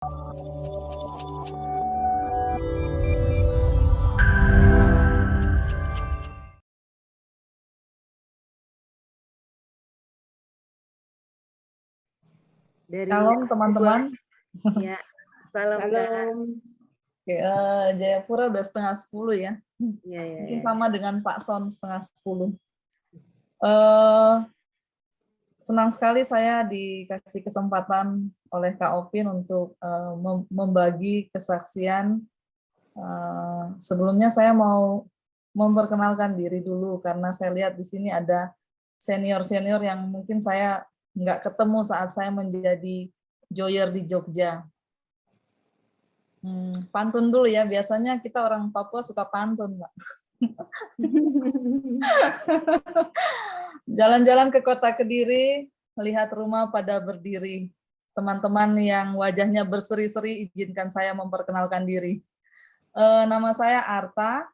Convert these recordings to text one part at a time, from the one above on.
Dari Shalom teman-teman. Ya, salam Kak. Salam. Oke, Jayapura udah 9:30 ya. Ya, ya, Mungkin ya. sama dengan Pak Son 9:30. Senang sekali saya dikasih kesempatan oleh Kak Opin untuk membagi kesaksian. Sebelumnya saya mau memperkenalkan diri dulu karena saya lihat di sini ada senior-senior yang mungkin saya nggak ketemu saat saya menjadi joyer di Jogja. Pantun dulu ya, biasanya kita orang Papua suka pantun, Pak. Jalan-jalan ke kota Kediri, lihat rumah pada berdiri. Teman-teman yang wajahnya berseri-seri, izinkan saya memperkenalkan diri. Nama saya Arta,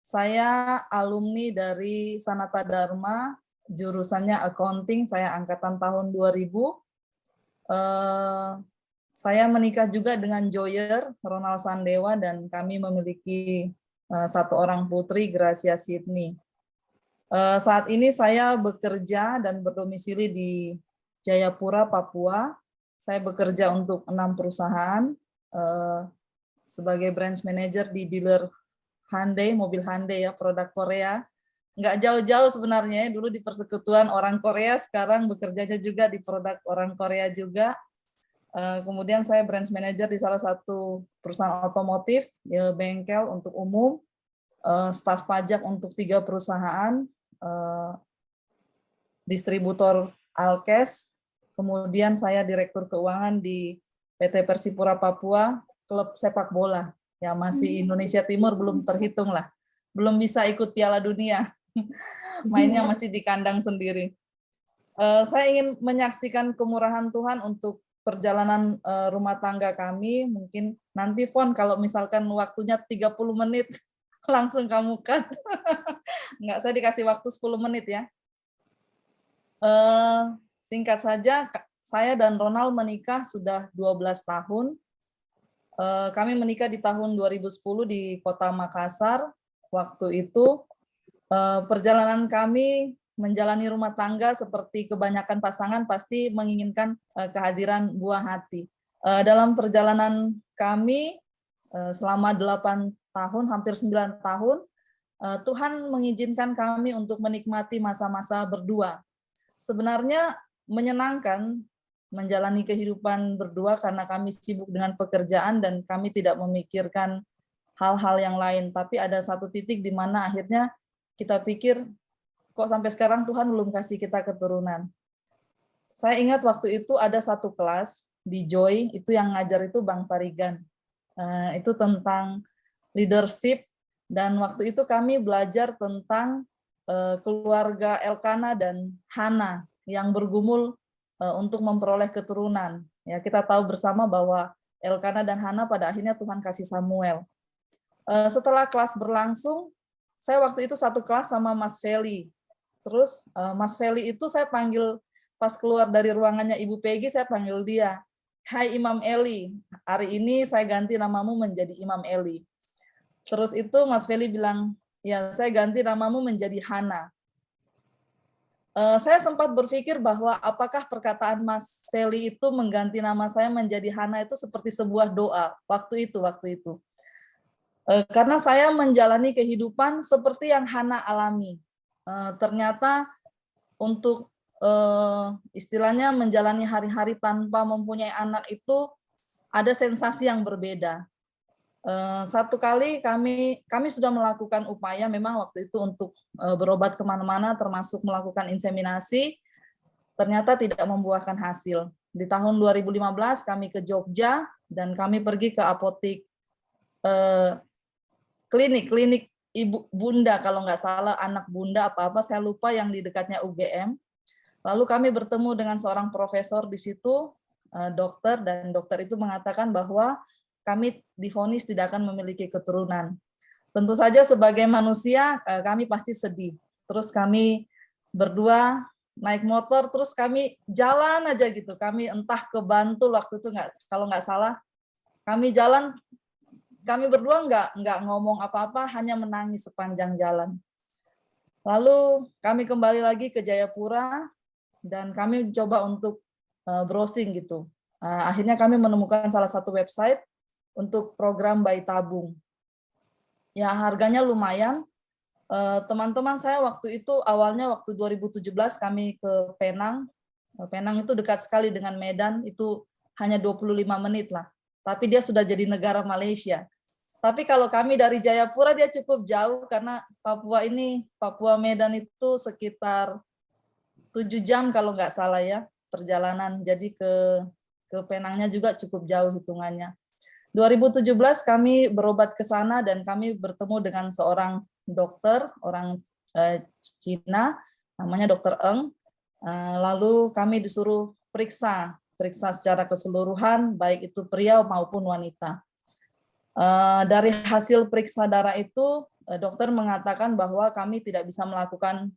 saya alumni dari Sanata Dharma, jurusannya accounting, saya angkatan tahun 2000. Saya menikah juga dengan Joyer, Ronald Sandewa, dan kami memiliki satu orang putri, Gracia Sydney. Saat ini saya bekerja dan berdomisili di Jayapura, Papua. Saya bekerja untuk 6 perusahaan sebagai branch manager di dealer Hyundai, mobil Hyundai ya, produk Korea. Nggak jauh-jauh sebenarnya, dulu di persekutuan orang Korea, sekarang bekerjanya juga di produk orang Korea juga. Kemudian saya branch manager di salah satu perusahaan otomotif, ya, bengkel untuk umum, staf pajak untuk 3 perusahaan, distributor Alkes, kemudian saya direktur keuangan di PT Persipura Papua, klub sepak bola. Ya masih Indonesia Timur belum terhitung lah, belum bisa ikut Piala Dunia, mainnya masih di kandang sendiri. Saya ingin menyaksikan kemurahan Tuhan untuk perjalanan rumah tangga kami. Mungkin nanti Fon kalau misalkan waktunya 30 menit langsung kamu cut. Enggak, saya dikasih waktu 10 menit ya. Singkat saja, saya dan Ronald menikah sudah 12 tahun. Kami menikah di tahun 2010 di Kota Makassar. Waktu itu perjalanan kami menjalani rumah tangga seperti kebanyakan pasangan pasti menginginkan kehadiran buah hati. Dalam perjalanan kami selama 8 tahun, hampir 9 tahun, Tuhan mengizinkan kami untuk menikmati masa-masa berdua. Sebenarnya menyenangkan menjalani kehidupan berdua karena kami sibuk dengan pekerjaan dan kami tidak memikirkan hal-hal yang lain. Tapi ada satu titik di mana akhirnya kita pikir, kok sampai sekarang Tuhan belum kasih kita keturunan. Saya ingat waktu itu ada satu kelas di Joy, itu yang ngajar itu Bang Tarigan. Itu tentang leadership, dan waktu itu kami belajar tentang keluarga Elkana dan Hana yang bergumul untuk memperoleh keturunan. Ya, kita tahu bersama bahwa Elkana dan Hana pada akhirnya Tuhan kasih Samuel. Setelah kelas berlangsung, saya waktu itu satu kelas sama Mas Feli. Terus Mas Feli itu saya panggil pas keluar dari ruangannya Ibu Peggy, saya panggil dia, "Hai Imam Eli, hari ini saya ganti namamu menjadi Imam Eli." Terus itu Mas Feli bilang, "Ya, saya ganti namamu menjadi Hana." Saya sempat berpikir bahwa apakah perkataan Mas Feli itu mengganti nama saya menjadi Hana itu seperti sebuah doa waktu itu. Karena saya menjalani kehidupan seperti yang Hana alami. Ternyata untuk istilahnya menjalani hari-hari tanpa mempunyai anak itu ada sensasi yang berbeda. Satu kali kami sudah melakukan upaya memang waktu itu untuk berobat kemana-mana, termasuk melakukan inseminasi, ternyata tidak membuahkan hasil. Di tahun 2015 kami ke Jogja dan kami pergi ke apotik klinik ibu bunda, kalau nggak salah anak bunda apa-apa, saya lupa, yang di dekatnya UGM. Lalu kami bertemu dengan seorang profesor di situ, dokter, dan dokter itu mengatakan bahwa kami divonis tidak akan memiliki keturunan. Tentu saja sebagai manusia kami pasti sedih. Terus kami berdua naik motor, terus kami jalan aja gitu. Kami entah ke Bantul waktu itu, kalau nggak salah kami jalan, kami berdua nggak ngomong apa-apa, hanya menangis sepanjang jalan. Lalu kami kembali lagi ke Jayapura dan kami coba untuk browsing gitu. Akhirnya kami menemukan salah satu website untuk program bayi tabung. Ya, harganya lumayan. Teman-teman saya waktu itu awalnya waktu 2017 kami ke Penang. Penang itu dekat sekali dengan Medan, itu hanya 25 menit lah. Tapi dia sudah jadi negara Malaysia. Tapi kalau kami dari Jayapura dia cukup jauh karena Papua Medan itu sekitar 7 jam kalau nggak salah ya perjalanan. Jadi ke Penangnya juga cukup jauh hitungannya. 2017 kami berobat ke sana dan kami bertemu dengan seorang dokter, orang Cina, namanya Dokter Eng. Lalu kami disuruh periksa secara keseluruhan, baik itu pria maupun wanita. Dari hasil periksa darah itu, dokter mengatakan bahwa kami tidak bisa melakukan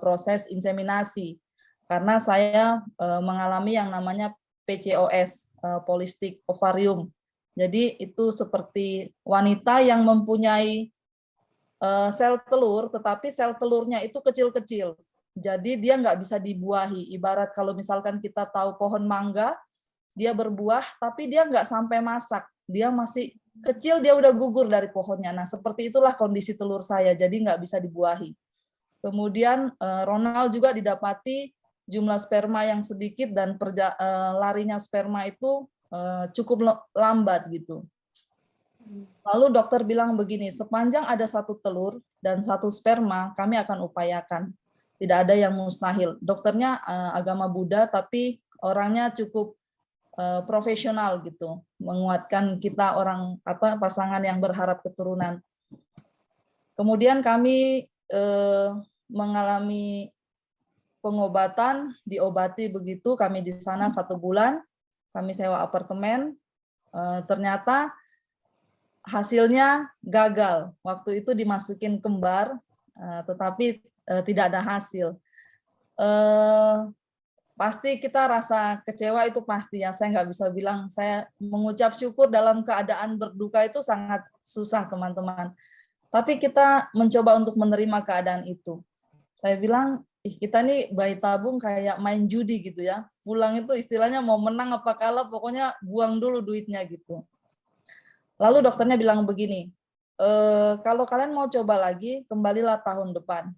proses inseminasi karena saya mengalami yang namanya PCOS, polycystic ovarium. Jadi itu seperti wanita yang mempunyai sel telur, tetapi sel telurnya itu kecil-kecil. Jadi dia nggak bisa dibuahi. Ibarat kalau misalkan kita tahu pohon mangga, dia berbuah, tapi dia nggak sampai masak. Dia masih kecil, dia udah gugur dari pohonnya. Nah, seperti itulah kondisi telur saya, jadi nggak bisa dibuahi. Kemudian Ronald juga didapati jumlah sperma yang sedikit dan larinya sperma itu cukup lambat gitu. Lalu dokter bilang begini, sepanjang ada satu telur dan satu sperma, kami akan upayakan. Tidak ada yang mustahil. Dokternya agama Buddha, tapi orangnya cukup profesional gitu, menguatkan kita pasangan yang berharap keturunan. Kemudian kami mengalami pengobatan, diobati begitu, kami di sana 1 bulan, kami sewa apartemen, ternyata hasilnya gagal. Waktu itu dimasukin kembar, tetapi tidak ada hasil. Pasti kita rasa kecewa itu pasti ya, saya nggak bisa bilang, saya mengucap syukur dalam keadaan berduka itu sangat susah teman-teman. Tapi kita mencoba untuk menerima keadaan itu. Saya bilang, kita nih bayi tabung kayak main judi gitu ya, pulang itu istilahnya mau menang apa kalah, pokoknya buang dulu duitnya gitu. Lalu dokternya bilang begini, kalau kalian mau coba lagi, kembalilah tahun depan.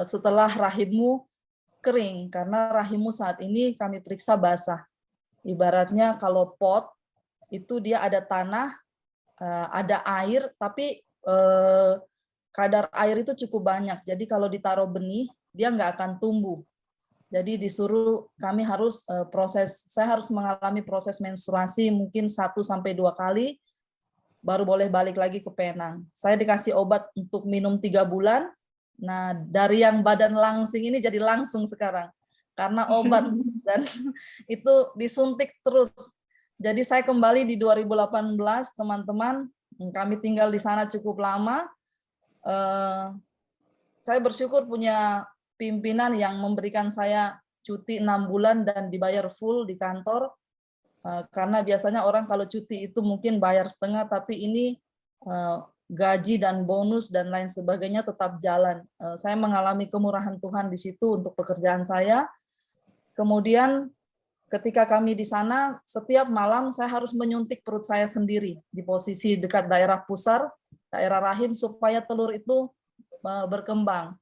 Setelah rahimmu kering, karena rahimmu saat ini kami periksa basah. Ibaratnya kalau pot, itu dia ada tanah, ada air, tapi kadar air itu cukup banyak. Jadi kalau ditaruh benih, dia nggak akan tumbuh. Jadi disuruh kami harus saya harus mengalami proses menstruasi mungkin 1-2 kali, baru boleh balik lagi ke Penang. Saya dikasih obat untuk minum 3 bulan. Nah, dari yang badan langsing ini jadi langsung sekarang. Karena obat dan itu disuntik terus. Jadi saya kembali di 2018, teman-teman. Kami tinggal di sana cukup lama. Saya bersyukur punya pimpinan yang memberikan saya cuti 6 bulan dan dibayar full di kantor. Karena biasanya orang kalau cuti itu mungkin bayar setengah, tapi ini gaji dan bonus dan lain sebagainya tetap jalan. Saya mengalami kemurahan Tuhan di situ untuk pekerjaan saya. Kemudian ketika kami di sana, setiap malam saya harus menyuntik perut saya sendiri di posisi dekat daerah pusar, daerah rahim, supaya telur itu berkembang.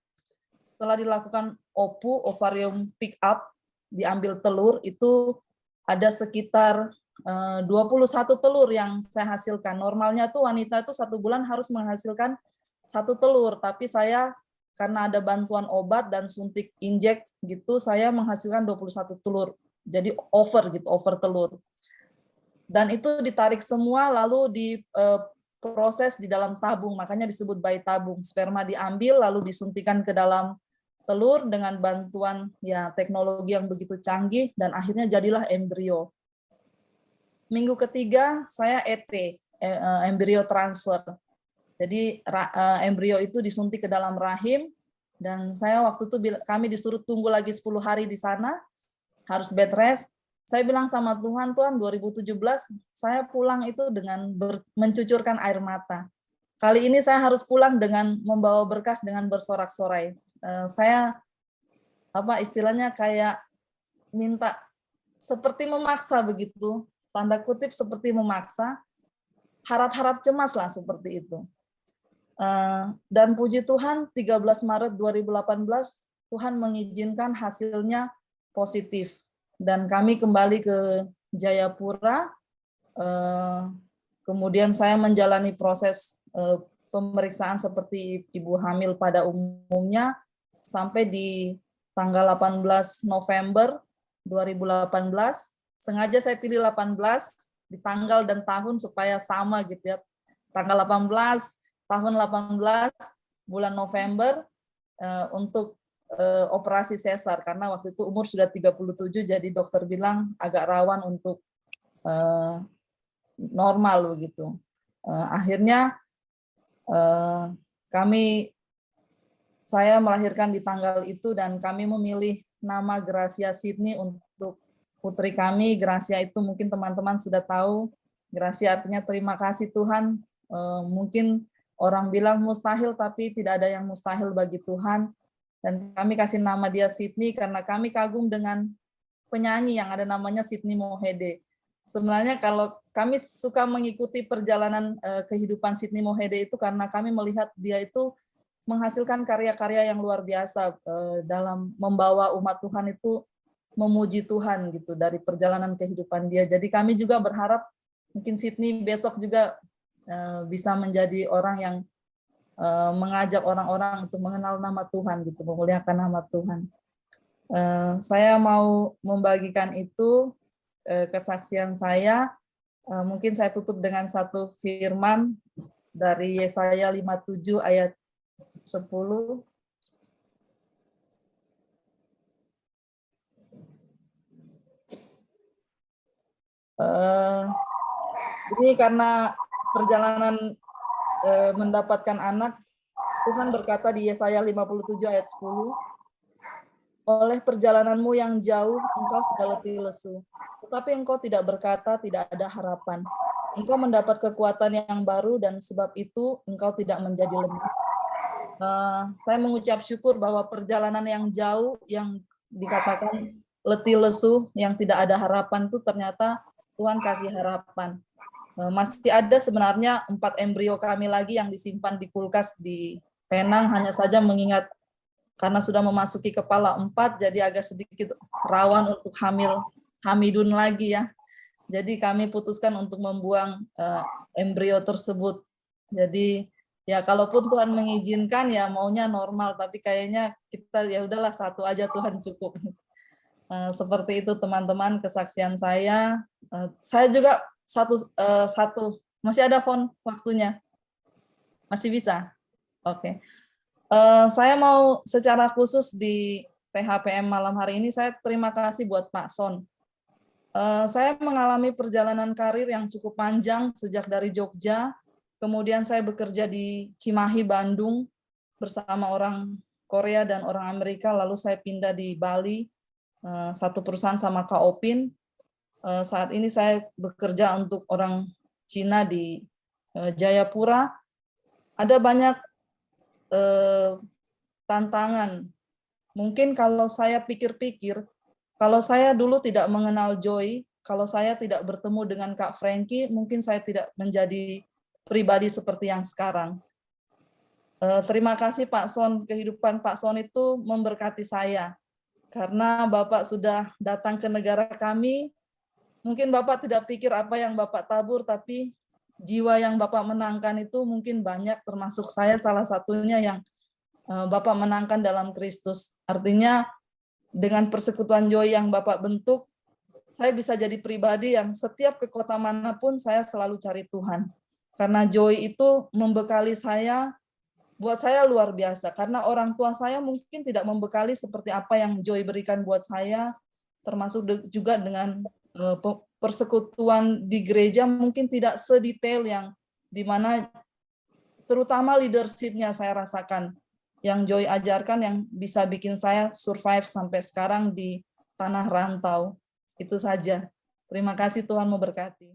Setelah dilakukan OPU, ovarium pick up, diambil telur, itu ada sekitar 21 telur yang saya hasilkan. Normalnya tuh wanita itu 1 bulan harus menghasilkan 1 telur, tapi saya karena ada bantuan obat dan suntik injek gitu, saya menghasilkan 21 telur. Jadi over telur. Dan itu ditarik semua lalu diproses di dalam tabung, makanya disebut bayi tabung. Sperma diambil lalu disuntikan ke dalam telur dengan bantuan ya teknologi yang begitu canggih dan akhirnya jadilah embrio. Minggu ketiga saya embrio transfer. Jadi embrio itu disuntik ke dalam rahim dan saya waktu itu kami disuruh tunggu lagi 10 hari di sana, harus bed rest. saya bilang sama Tuhan, Tuhan 2017 saya pulang itu dengan mencucurkan air mata. Kali ini saya harus pulang dengan membawa berkas dengan bersorak-sorai. Saya istilahnya kayak minta seperti memaksa begitu, tanda kutip seperti memaksa, harap-harap cemas lah seperti itu. Dan puji Tuhan 13 Maret 2018 Tuhan mengizinkan hasilnya positif. Dan kami kembali ke Jayapura, kemudian saya menjalani proses pemeriksaan seperti ibu hamil pada umumnya sampai di tanggal 18 November 2018. Sengaja saya pilih 18 di tanggal dan tahun supaya sama gitu ya. Tanggal 18, tahun 18, bulan November untuk operasi sesar karena waktu itu umur sudah 37 jadi dokter bilang agak rawan untuk normal begitu. Akhirnya saya melahirkan di tanggal itu dan kami memilih nama Gracia Sydney untuk putri kami. Gracia itu mungkin teman-teman sudah tahu. Gracia artinya terima kasih Tuhan. Mungkin orang bilang mustahil tapi tidak ada yang mustahil bagi Tuhan. Dan kami kasih nama dia Sydney karena kami kagum dengan penyanyi yang ada namanya Sydney Mohede. Sebenarnya kalau kami suka mengikuti perjalanan kehidupan Sydney Mohede itu karena kami melihat dia itu menghasilkan karya-karya yang luar biasa dalam membawa umat Tuhan itu memuji Tuhan gitu dari perjalanan kehidupan dia. Jadi kami juga berharap mungkin Sydney besok juga bisa menjadi orang yang mengajak orang-orang untuk mengenal nama Tuhan gitu, memuliakan nama Tuhan. Saya mau membagikan itu kesaksian saya. Mungkin saya tutup dengan satu firman dari Yesaya 57 ayat 10. Ini karena perjalanan mendapatkan anak, Tuhan berkata di Yesaya 57 ayat 10, oleh perjalananmu yang jauh, engkau sudah letih lesu. Tetapi engkau tidak berkata, tidak ada harapan. Engkau mendapat kekuatan yang baru dan sebab itu engkau tidak menjadi lemah. Saya mengucap syukur bahwa perjalanan yang jauh, yang dikatakan letih lesu, yang tidak ada harapan itu ternyata Tuhan kasih harapan. Masih ada sebenarnya 4 embrio kami lagi yang disimpan di kulkas di Penang, hanya saja mengingat karena sudah memasuki kepala 4, jadi agak sedikit rawan untuk hamidun lagi ya. Jadi kami putuskan untuk membuang embrio tersebut. Jadi ya kalaupun Tuhan mengizinkan ya maunya normal, tapi kayaknya kita ya udahlah satu aja Tuhan cukup. Seperti itu teman-teman kesaksian saya. Saya juga satu masih ada phone waktunya, masih bisa. Oke. Saya mau secara khusus di PHPM malam hari ini saya terima kasih buat Pak Son. Saya mengalami perjalanan karir yang cukup panjang sejak dari Jogja, kemudian saya bekerja di Cimahi, Bandung bersama orang Korea dan orang Amerika, lalu saya pindah di Bali, satu perusahaan sama Kak Opin. Saat ini saya bekerja untuk orang Cina di Jayapura. Ada banyak tantangan. Mungkin kalau saya pikir-pikir, kalau saya dulu tidak mengenal Joy, kalau saya tidak bertemu dengan Kak Frankie, mungkin saya tidak menjadi pribadi seperti yang sekarang. Terima kasih Pak Son, kehidupan Pak Son itu memberkati saya. Karena Bapak sudah datang ke negara kami, mungkin Bapak tidak pikir apa yang Bapak tabur, tapi jiwa yang Bapak menangkan itu mungkin banyak, termasuk saya salah satunya yang Bapak menangkan dalam Kristus. Artinya dengan persekutuan Joy yang Bapak bentuk, saya bisa jadi pribadi yang setiap ke kota manapun saya selalu cari Tuhan. Karena Joy itu membekali saya, buat saya luar biasa. Karena orang tua saya mungkin tidak membekali seperti apa yang Joy berikan buat saya, termasuk juga dengan persekutuan di gereja mungkin tidak sedetail yang dimana terutama leadership-nya saya rasakan. Yang Joy ajarkan yang bisa bikin saya survive sampai sekarang di tanah rantau. Itu saja. Terima kasih, Tuhan memberkati.